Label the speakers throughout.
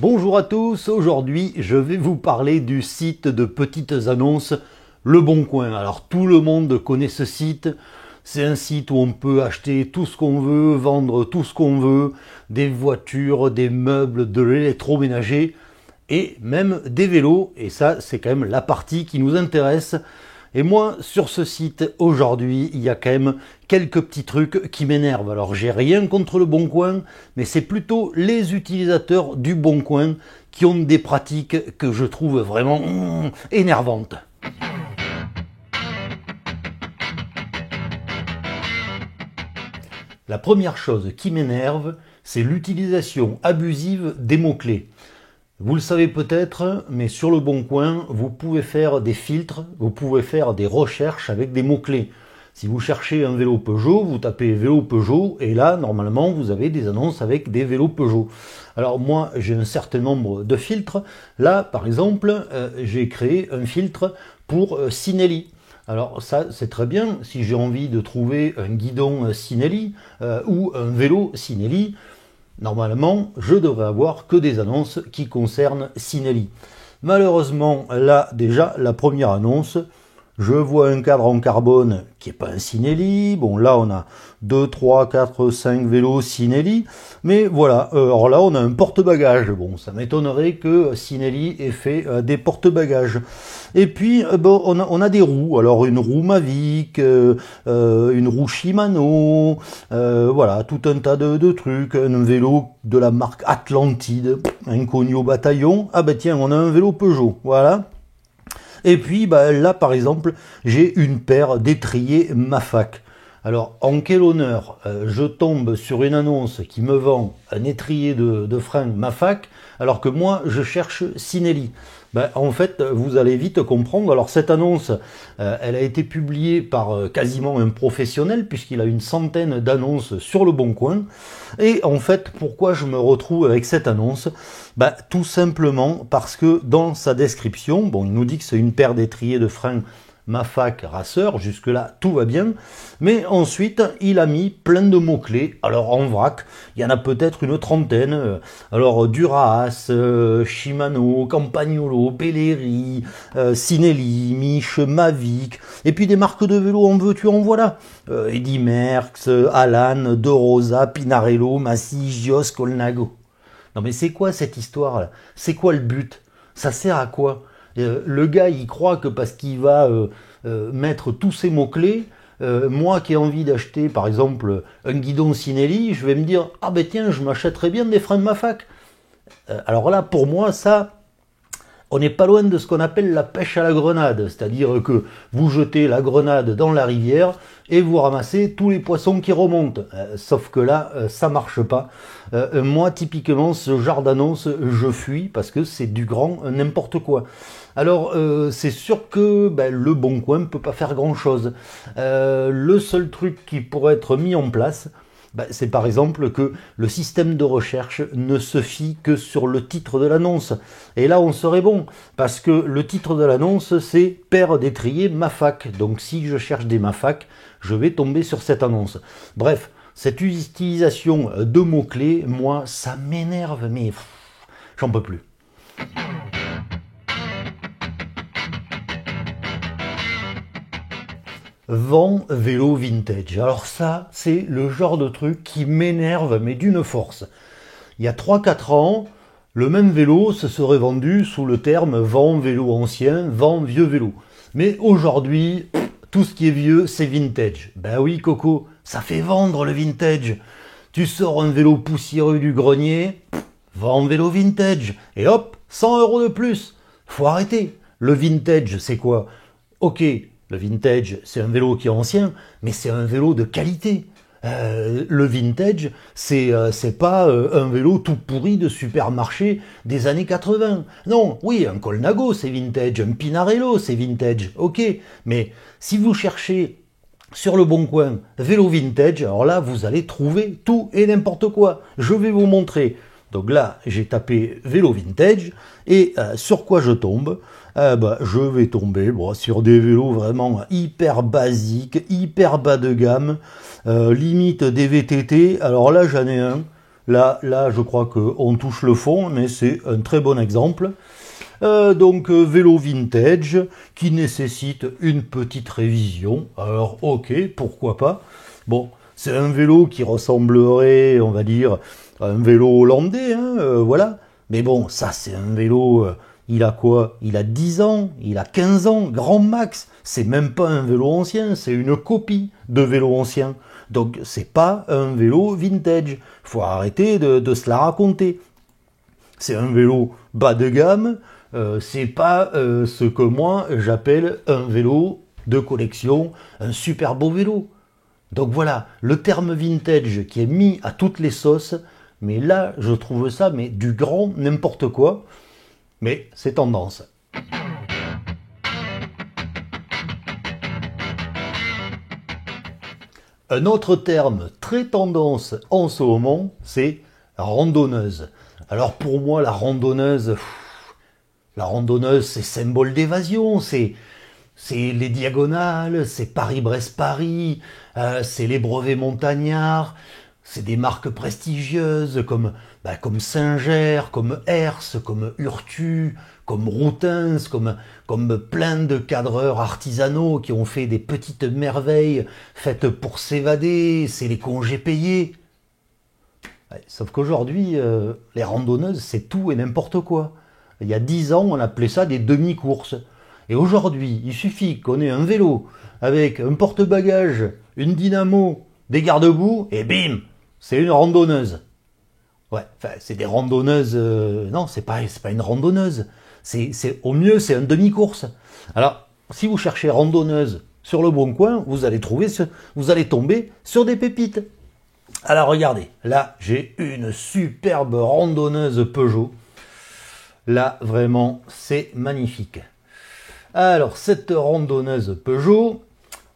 Speaker 1: Bonjour à tous, aujourd'hui je vais vous parler du site de petites annonces Le Bon Coin. Alors tout le monde connaît ce site, c'est un site où on peut acheter tout ce qu'on veut, vendre tout ce qu'on veut, des voitures, des meubles, de l'électroménager et même des vélos, et ça c'est quand même la partie qui nous intéresse. Et moi, sur ce site, aujourd'hui, il y a quand même quelques petits trucs qui m'énervent. Alors, j'ai rien contre Le Bon Coin, mais c'est plutôt les utilisateurs du Bon Coin qui ont des pratiques que je trouve vraiment énervantes. La première chose qui m'énerve, c'est l'utilisation abusive des mots-clés. Vous le savez peut-être, mais sur Le Bon Coin, vous pouvez faire des filtres, vous pouvez faire des recherches avec des mots-clés. Si vous cherchez un vélo Peugeot, vous tapez vélo Peugeot, et là, normalement, vous avez des annonces avec des vélos Peugeot. Alors moi, j'ai un certain nombre de filtres. Là, par exemple, j'ai créé un filtre pour Sinelli. Alors ça, c'est très bien. Si j'ai envie de trouver un guidon Sinelli ou un vélo Sinelli, normalement, je devrais avoir que des annonces qui concernent Sinelli. Malheureusement, là, déjà, la première annonce, je vois un cadre en carbone qui n'est pas un Sinelli. Bon, là, on a 2, 3, 4, 5 vélos Sinelli. Mais voilà, alors là, on a un porte-bagages. Bon, ça m'étonnerait que Sinelli ait fait des porte-bagages. Et puis, bon, on a des roues. Alors, une roue Mavic, une roue Shimano, voilà, tout un tas de trucs. Un vélo de la marque Atlantide, inconnu au bataillon. Ah ben tiens, on a un vélo Peugeot, voilà. Et puis bah, là, par exemple, j'ai une paire d'étriers Mafac. Alors, en quel honneur je tombe sur une annonce qui me vend un étrier de frein Mafac, alors que moi, je cherche Sinelli. Ben, en fait, vous allez vite comprendre. Alors, cette annonce, elle a été publiée par quasiment un professionnel, puisqu'il a une centaine d'annonces sur Le Bon Coin. Et en fait, pourquoi je me retrouve avec cette annonce? Ben, tout simplement parce que dans sa description, bon, il nous dit que c'est une paire d'étriers de frein Mafac Racer, jusque-là tout va bien, mais ensuite il a mis plein de mots-clés. Alors en vrac, il y en a peut-être une trentaine, alors Duras, Shimano, Campagnolo, Pelleri, Sinelli, Mich, Mavic, et puis des marques de vélo en veux-tu en voilà, Eddy Merckx, Alan, De Rosa, Pinarello, Massy, Gios, Colnago. Non mais c'est quoi cette histoire là? C'est quoi le but? Ça sert à quoi? Le gars, il croit que parce qu'il va mettre tous ces mots-clés, moi qui ai envie d'acheter, par exemple, un guidon Sinelli, je vais me dire « Ah ben tiens, je m'achèterais bien des freins de Mafac ». Alors là, pour moi, ça, on n'est pas loin de ce qu'on appelle la pêche à la grenade, c'est-à-dire que vous jetez la grenade dans la rivière et vous ramassez tous les poissons qui remontent. Sauf que là, ça marche pas. Moi, typiquement, ce genre d'annonce, je fuis parce que c'est du grand n'importe quoi. Alors, c'est sûr que ben, Le Bon Coin ne peut pas faire grand-chose. Le seul truc qui pourrait être mis en place, ben, c'est par exemple que le système de recherche ne se fie que sur le titre de l'annonce. Et là, on serait bon, parce que le titre de l'annonce, c'est « Paire d'étriers Mafac ». Donc, si je cherche des Mafac, je vais tomber sur cette annonce. Bref, cette utilisation de mots-clés, moi, ça m'énerve, mais j'en peux plus. Vend vélo vintage. Alors ça, c'est le genre de truc qui m'énerve, mais d'une force. Il y a 3-4 ans, le même vélo se serait vendu sous le terme « vend vélo ancien »,« vend vieux vélo ». Mais aujourd'hui, tout ce qui est vieux, c'est vintage. Ben oui, Coco, ça fait vendre le vintage. Tu sors un vélo poussiéreux du grenier, vend vélo vintage. Et hop, 100 € de plus. Faut arrêter. Le vintage, c'est quoi? Ok, le vintage, c'est un vélo qui est ancien, mais c'est un vélo de qualité. Le vintage, c'est pas un vélo tout pourri de supermarché des années 80. Non, oui, un Colnago, c'est vintage, un Pinarello, c'est vintage, ok. Mais si vous cherchez sur Le Bon Coin vélo vintage, alors là, vous allez trouver tout et n'importe quoi. Je vais vous montrer. Donc là, j'ai tapé vélo vintage, et sur quoi je tombe? Je vais tomber sur des vélos vraiment hyper basiques, hyper bas de gamme, limite des VTT. Alors là, j'en ai un, Là, je crois qu'on touche le fond, mais c'est un très bon exemple. Donc vélo vintage qui nécessite une petite révision. Alors ok, pourquoi pas. Bon, c'est un vélo qui ressemblerait, on va dire, à un vélo hollandais, hein, voilà. Mais bon, ça c'est un vélo, il a quoi? Il a 10 ans, il a 15 ans, grand max. C'est même pas un vélo ancien, c'est une copie de vélo ancien. Donc c'est pas un vélo vintage. Faut arrêter de se la raconter. C'est un vélo bas de gamme, c'est pas ce que moi j'appelle un vélo de collection, un super beau vélo. Donc voilà, le terme vintage qui est mis à toutes les sauces, mais là je trouve ça mais du grand n'importe quoi, mais c'est tendance. Un autre terme très tendance en ce moment, c'est randonneuse. Alors pour moi, la randonneuse, c'est symbole d'évasion, c'est les diagonales, c'est Paris-Brest-Paris, c'est les brevets montagnards, c'est des marques prestigieuses comme Singer, comme Hertz, comme Urtu, comme Routins, comme plein de cadreurs artisanaux qui ont fait des petites merveilles faites pour s'évader, c'est les congés payés. Ouais, sauf qu'aujourd'hui, les randonneuses, c'est tout et n'importe quoi. Il y a 10 ans, on appelait ça des demi-courses. Et aujourd'hui, il suffit qu'on ait un vélo avec un porte-bagages, une dynamo, des garde-boue, et bim, c'est une randonneuse. Ouais, enfin, c'est des randonneuses... non, c'est pas une randonneuse. Au mieux, c'est un demi-course. Alors, si vous cherchez randonneuse sur le bon coin, vous allez tomber sur des pépites. Alors regardez, là j'ai une superbe randonneuse Peugeot. Là vraiment c'est magnifique. Alors cette randonneuse Peugeot,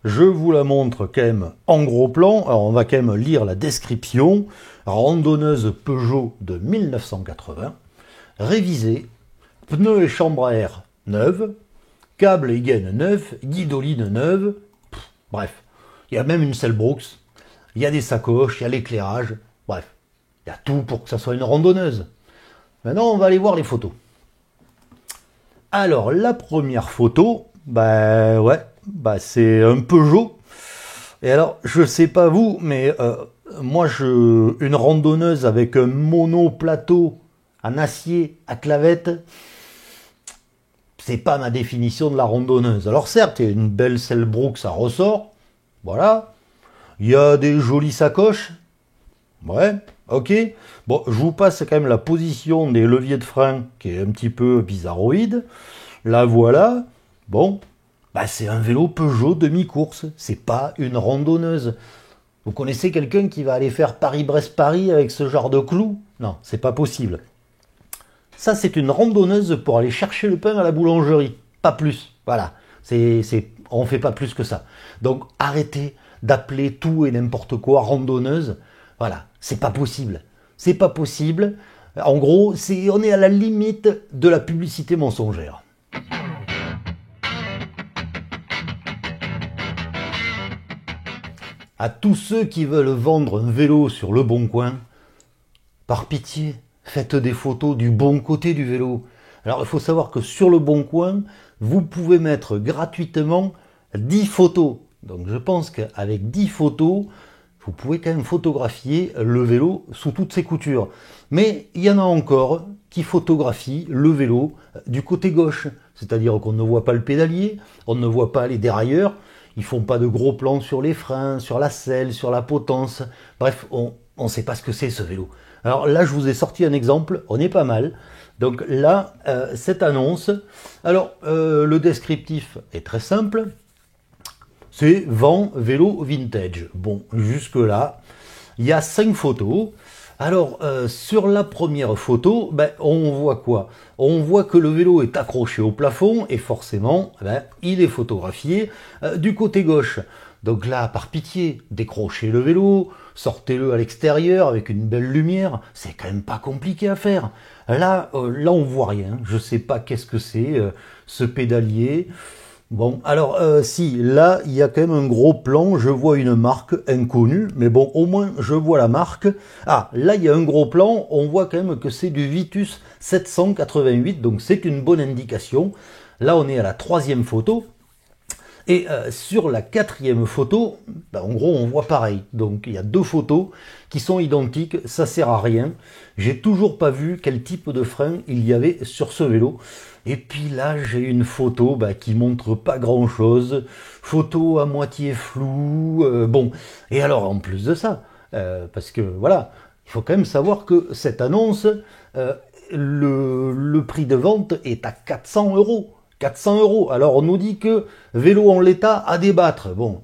Speaker 1: je vous la montre quand même en gros plan. Alors on va quand même lire la description. Randonneuse Peugeot de 1980, révisée, pneus et chambre à air neuves, câbles et gaines neufs, guidoline neuve. Bref, il y a même une selle Brooks. Il y a des sacoches, il y a l'éclairage, bref, il y a tout pour que ça soit une randonneuse. Maintenant, on va aller voir les photos. Alors, la première photo, c'est un Peugeot. Et alors, je sais pas vous, mais moi, une randonneuse avec un monoplateau en acier à clavette, c'est pas ma définition de la randonneuse. Alors certes, il y a une belle selle Brooks, ça ressort, voilà. Il y a des jolies sacoches. Ouais, ok. Bon, je vous passe quand même la position des leviers de frein qui est un petit peu bizarroïde. Là, voilà. Bon, c'est un vélo Peugeot demi-course. C'est pas une randonneuse. Vous connaissez quelqu'un qui va aller faire Paris-Brest-Paris avec ce genre de clous? Non, c'est pas possible. Ça, c'est une randonneuse pour aller chercher le pain à la boulangerie. Pas plus. Voilà. On fait pas plus que ça. Donc, arrêtez d'appeler tout et n'importe quoi randonneuse. Voilà, c'est pas possible. C'est pas possible. En gros, on est à la limite de la publicité mensongère. À tous ceux qui veulent vendre un vélo sur le bon coin, par pitié, faites des photos du bon côté du vélo. Alors, il faut savoir que sur le bon coin, vous pouvez mettre gratuitement 10 photos. Donc je pense qu'avec 10 photos, vous pouvez quand même photographier le vélo sous toutes ses coutures. Mais il y en a encore qui photographient le vélo du côté gauche. C'est-à-dire qu'on ne voit pas le pédalier, on ne voit pas les dérailleurs, ils font pas de gros plans sur les freins, sur la selle, sur la potence. Bref, on ne sait pas ce que c'est ce vélo. Alors là, je vous ai sorti un exemple, on est pas mal. Donc là, cette annonce, alors le descriptif est très simple. C'est vend vélo vintage. Bon, jusque-là, il y a 5 photos. Alors, sur la première photo, on voit quoi? On voit que le vélo est accroché au plafond et forcément, il est photographié du côté gauche. Donc là, par pitié, décrochez le vélo, sortez-le à l'extérieur avec une belle lumière. C'est quand même pas compliqué à faire. Là, on voit rien. Je sais pas qu'est-ce que c'est, ce pédalier. Bon, alors si, là, il y a quand même un gros plan, je vois une marque inconnue, mais bon, au moins, je vois la marque. Ah, là, il y a un gros plan, on voit quand même que c'est du Vitus 788, donc c'est une bonne indication. Là, on est à la 3e photo. Et sur la 4e photo, ben, en gros, on voit pareil. Donc, il y a 2 photos qui sont identiques, ça sert à rien. J'ai toujours pas vu quel type de frein il y avait sur ce vélo. Et puis là, j'ai une photo qui montre pas grand-chose. Photo à moitié floue. Bon, et alors, en plus de ça, parce que voilà, il faut quand même savoir que cette annonce, le prix de vente est à 400 euros. 400 euros. Alors on nous dit que vélo en l'état à débattre. Bon,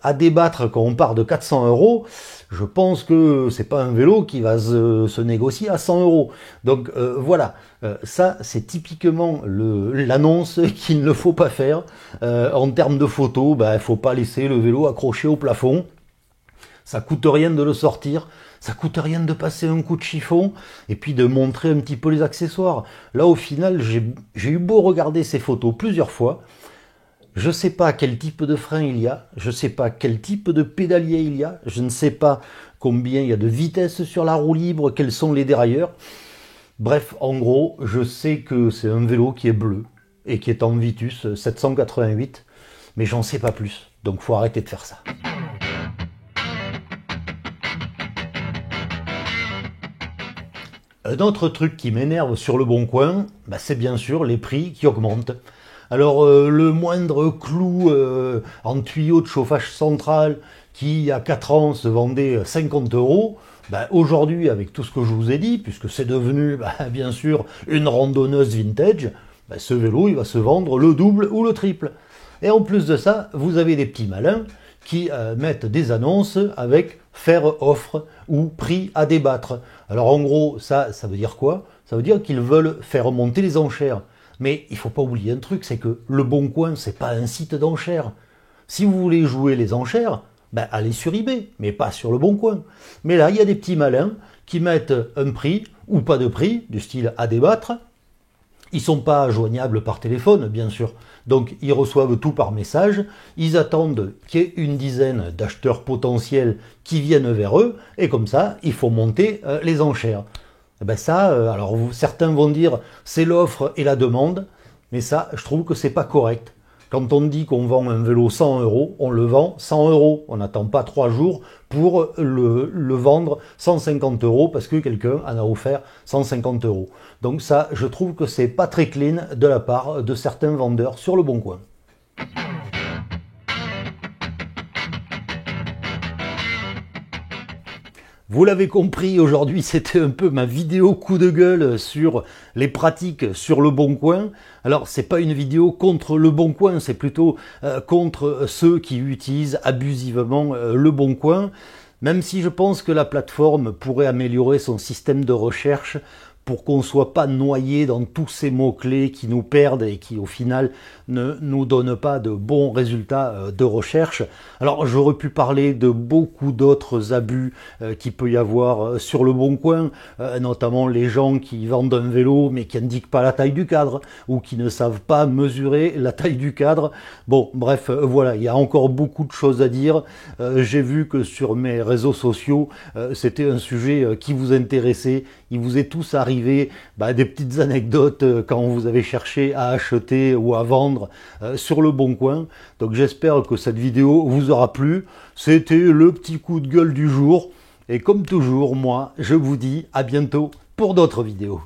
Speaker 1: à débattre quand on part de 400 euros, je pense que c'est pas un vélo qui va se négocier à 100 euros. Donc voilà, ça c'est typiquement l'annonce qu'il ne faut pas faire. En termes de photos, il faut pas laisser le vélo accroché au plafond. Ça coûte rien de le sortir, ça coûte rien de passer un coup de chiffon et puis de montrer un petit peu les accessoires. Là, au final, j'ai eu beau regarder ces photos plusieurs fois. Je ne sais pas quel type de frein il y a, je ne sais pas quel type de pédalier il y a, je ne sais pas combien il y a de vitesse sur la roue libre, quels sont les dérailleurs. Bref, en gros, je sais que c'est un vélo qui est bleu et qui est en Vitus 788, mais j'en sais pas plus. Donc, faut arrêter de faire ça. Un autre truc qui m'énerve sur le Bon Coin, c'est bien sûr les prix qui augmentent. Alors le moindre clou en tuyau de chauffage central qui il y a 4 ans se vendait 50 euros, aujourd'hui avec tout ce que je vous ai dit, puisque c'est devenu bien sûr une randonneuse vintage, ce vélo il va se vendre le double ou le triple. Et en plus de ça, vous avez des petits malins qui mettent des annonces avec faire offre ou prix à débattre. Alors en gros, ça veut dire quoi? Ça veut dire qu'ils veulent faire monter les enchères. Mais il ne faut pas oublier un truc, c'est que le Bon Coin, c'est pas un site d'enchères. Si vous voulez jouer les enchères, allez sur eBay, mais pas sur le Bon Coin. Mais là, il y a des petits malins qui mettent un prix ou pas de prix, du style à débattre. Ils ne sont pas joignables par téléphone, bien sûr. Donc, ils reçoivent tout par message. Ils attendent qu'il y ait une dizaine d'acheteurs potentiels qui viennent vers eux. Et comme ça, il faut monter les enchères. Alors certains vont dire c'est l'offre et la demande. Mais ça, je trouve que c'est pas correct. Quand on dit qu'on vend un vélo 100 euros, on le vend 100 euros. On n'attend pas 3 jours pour le vendre 150 euros parce que quelqu'un en a offert 150 euros. Donc ça, je trouve que c'est pas très clean de la part de certains vendeurs sur le Bon Coin. Vous l'avez compris, aujourd'hui c'était un peu ma vidéo coup de gueule sur les pratiques sur le Bon Coin. Alors c'est pas une vidéo contre le Bon Coin, c'est plutôt contre ceux qui utilisent abusivement le Bon Coin. Même si je pense que la plateforme pourrait améliorer son système de recherche pour qu'on ne soit pas noyé dans tous ces mots-clés qui nous perdent et qui au final ne nous donnent pas de bons résultats de recherche. Alors j'aurais pu parler de beaucoup d'autres abus qu'il peut y avoir sur le Bon Coin, notamment les gens qui vendent un vélo mais qui n'indiquent pas la taille du cadre ou qui ne savent pas mesurer la taille du cadre. Bon bref, voilà, il y a encore beaucoup de choses à dire. J'ai vu que sur mes réseaux sociaux, c'était un sujet qui vous intéressait. Il vous est tous arrivé des petites anecdotes quand vous avez cherché à acheter ou à vendre sur le Bon Coin. Donc j'espère que cette vidéo vous aura plu. C'était le petit coup de gueule du jour. Et comme toujours, moi, je vous dis à bientôt pour d'autres vidéos.